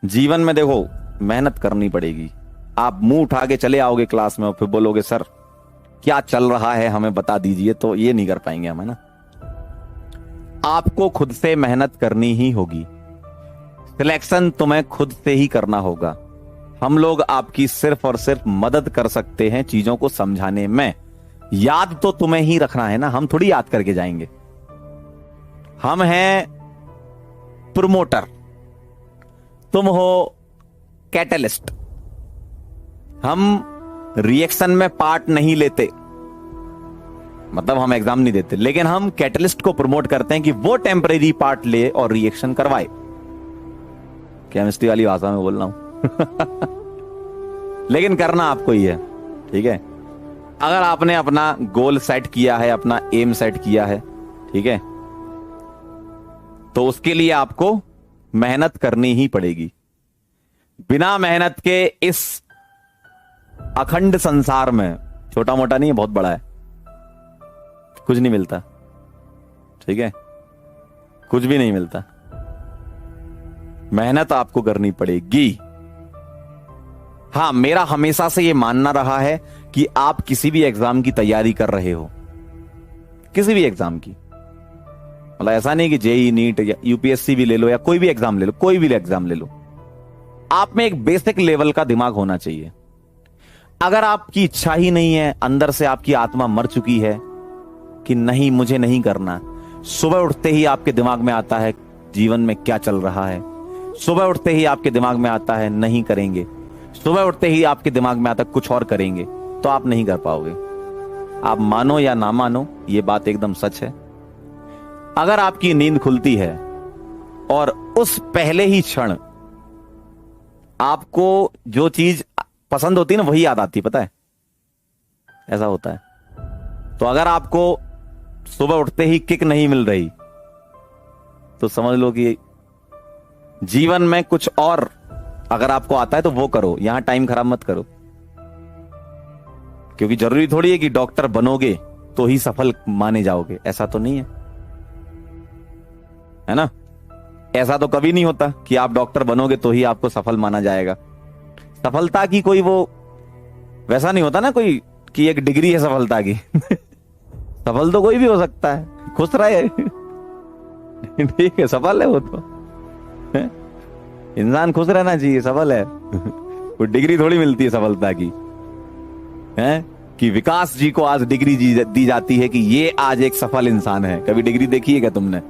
जीवन में देखो मेहनत करनी पड़ेगी। आप मुंह उठा के चले आओगे क्लास में और फिर बोलोगे सर क्या चल रहा है हमें बता दीजिए, तो ये नहीं कर पाएंगे हम, है ना। आपको खुद से मेहनत करनी ही होगी। सिलेक्शन तुम्हें खुद से ही करना होगा। हम लोग आपकी सिर्फ और सिर्फ मदद कर सकते हैं चीजों को समझाने में। याद तो तुम्हें ही रखना है ना, हम थोड़ी याद करके जाएंगे। हम हैं प्रमोटर, तुम हो कैटलिस्ट। हम रिएक्शन में पार्ट नहीं लेते, मतलब हम एग्जाम नहीं देते, लेकिन हम कैटलिस्ट को प्रमोट करते हैं कि वो टेम्परेरी पार्ट ले और रिएक्शन करवाए। केमिस्ट्री वाली भाषा में बोल रहा हूं लेकिन करना आपको ही है, ठीक है। अगर आपने अपना गोल सेट किया है, अपना एम सेट किया है, ठीक है, तो उसके लिए आपको मेहनत करनी ही पड़ेगी। बिना मेहनत के इस अखंड संसार में, छोटा मोटा नहीं है बहुत बड़ा है, कुछ नहीं मिलता, ठीक है, कुछ भी नहीं मिलता। मेहनत आपको करनी पड़ेगी। हां, मेरा हमेशा से यह मानना रहा है कि आप किसी भी एग्जाम की तैयारी कर रहे हो, किसी भी एग्जाम की, मतलब ऐसा नहीं कि जेई नीट या यूपीएससी भी ले लो या कोई भी एग्जाम ले लो, कोई भी एग्जाम ले लो, आप में एक बेसिक लेवल का दिमाग होना चाहिए। अगर आपकी इच्छा ही नहीं है, अंदर से आपकी आत्मा मर चुकी है कि नहीं मुझे नहीं करना, सुबह उठते ही आपके दिमाग में आता है जीवन में क्या चल रहा है, सुबह उठते ही आपके दिमाग में आता है नहीं करेंगे, सुबह उठते ही आपके दिमाग में आता है कुछ और करेंगे, तो आप नहीं कर पाओगे। आप मानो या ना मानो, यह बात एकदम सच है। अगर आपकी नींद खुलती है और उस पहले ही क्षण आपको जो चीज पसंद होती है ना वही याद आती, पता है, ऐसा होता है। तो अगर आपको सुबह उठते ही किक नहीं मिल रही तो समझ लो कि जीवन में कुछ और अगर आपको आता है तो वो करो, यहां टाइम खराब मत करो। क्योंकि जरूरी थोड़ी है कि डॉक्टर बनोगे तो ही सफल माने जाओगे, ऐसा तो नहीं है ना। ऐसा तो कभी नहीं होता कि आप डॉक्टर बनोगे तो ही आपको सफल माना जाएगा। सफलता की कोई वो वैसा नहीं होता ना कोई कि एक डिग्री है सफलता की सफल तो कोई भी हो सकता है, खुश रहे ठीक है, सफल है वो तो इंसान खुश रहना चाहिए, सफल है कोई डिग्री थोड़ी मिलती है सफलता की, है कि विकास जी को आज डिग्री दी जाती है कि ये आज एक सफल इंसान है। कभी डिग्री देखी है क्या तुमने?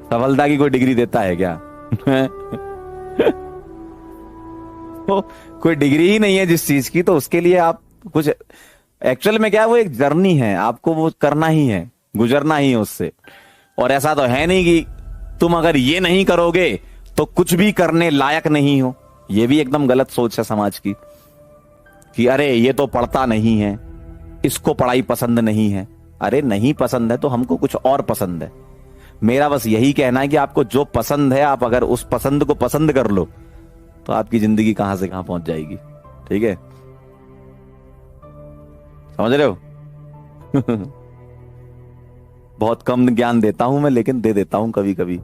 सफलता की कोई डिग्री देता है क्या तो कोई डिग्री ही नहीं है जिस चीज की, तो उसके लिए आप कुछ एक्चुअल में क्या है, वो एक जर्नी है, आपको वो करना ही है, गुजरना ही है उससे। और ऐसा तो है नहीं कि तुम अगर ये नहीं करोगे तो कुछ भी करने लायक नहीं हो। ये भी एकदम गलत सोच है समाज की कि अरे ये तो पढ़ता नहीं है, इसको पढ़ाई पसंद नहीं है। अरे नहीं पसंद है तो हमको कुछ और पसंद है। मेरा बस यही कहना है कि आपको जो पसंद है, आप अगर उस पसंद को पसंद कर लो तो आपकी जिंदगी कहां से कहां पहुंच जाएगी, ठीक है, समझ रहे हो बहुत कम ज्ञान देता हूं मैं, लेकिन दे देता हूं कभी कभी